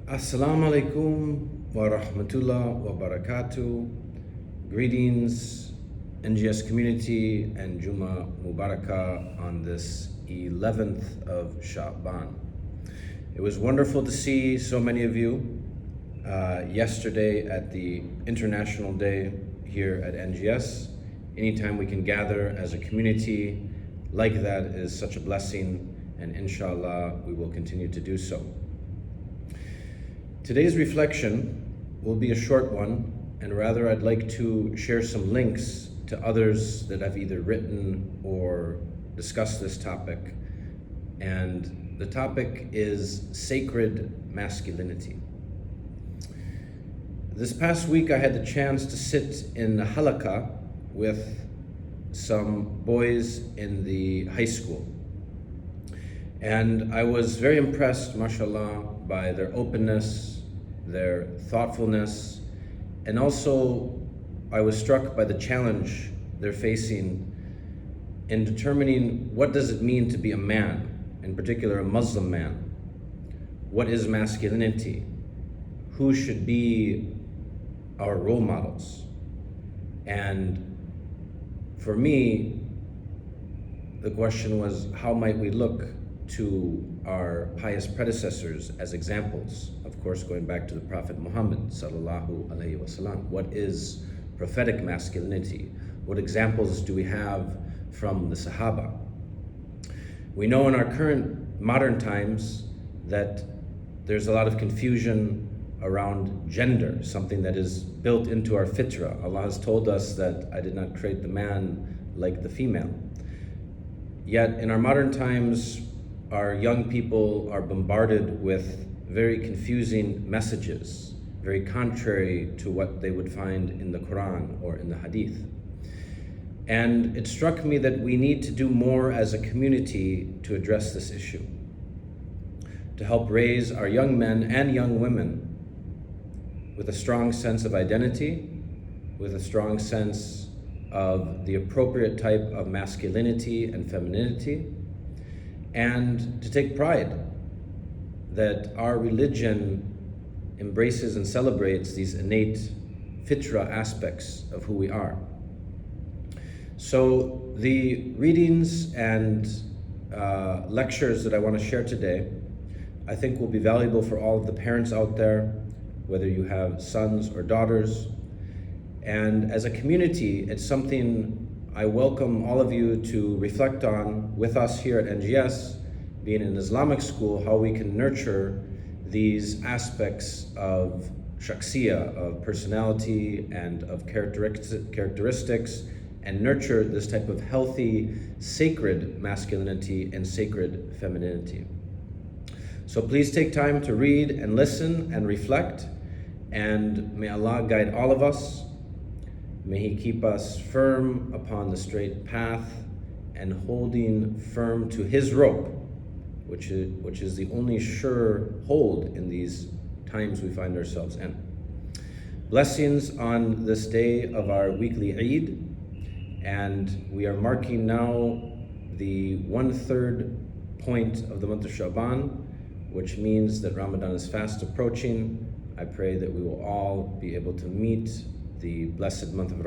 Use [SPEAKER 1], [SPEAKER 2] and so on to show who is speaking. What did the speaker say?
[SPEAKER 1] Assalamu alaikum wa rahmatullah wa barakatuh. Greetings, NGS community, and Juma Mubarakah on this 11th of Sha'ban. It was wonderful to see so many of you yesterday at the International Day here at NGS. Anytime we can gather as a community like that is such a blessing, and inshallah we will continue to do so. Today's reflection will be a short one, and rather I'd like to share some links to others that have either written or discussed this topic. And the topic is sacred masculinity. This past week I had the chance to sit in the haliqa with some boys in the high school. And I was very impressed, mashallah, by their openness, their thoughtfulness, and also I was struck by the challenge they're facing in determining what does it mean to be a man, in particular a Muslim man. What is masculinity? Who should be our role models? And for me, the question was, how might we look to our pious predecessors as examples? Of course, going back to the Prophet Muhammad sallallahu alaihi wasallam. What is prophetic masculinity? What examples do we have from the Sahaba? We know in our current modern times that there's a lot of confusion around gender, something that is built into our fitrah. Allah has told us that I did not create the man like the female. Yet in our modern times, our young people are bombarded with very confusing messages, very contrary to what they would find in the Quran or in the Hadith. And it struck me that we need to do more as a community to address this issue, to help raise our young men and young women with a strong sense of identity, with a strong sense of the appropriate type of masculinity and femininity, and to take pride that our religion embraces and celebrates these innate fitrah aspects of who we are. So the readings and lectures that I want to share today, I think will be valuable for all of the parents out there, whether you have sons or daughters. And as a community, it's something I welcome all of you to reflect on with us here at NGS, being an Islamic school, how we can nurture these aspects of shakhsiyah, of personality and of characteristics, and nurture this type of healthy, sacred masculinity and sacred femininity. So please take time to read and listen and reflect, and may Allah guide all of us. May He keep us firm upon the straight path and holding firm to His rope, which is the only sure hold in these times we find ourselves in. Blessings on this day of our weekly Eid, and we are marking now the 1/3 point of the month of Sha'ban, which means that Ramadan is fast approaching. I pray that we will all be able to meet the blessed month of Ramadan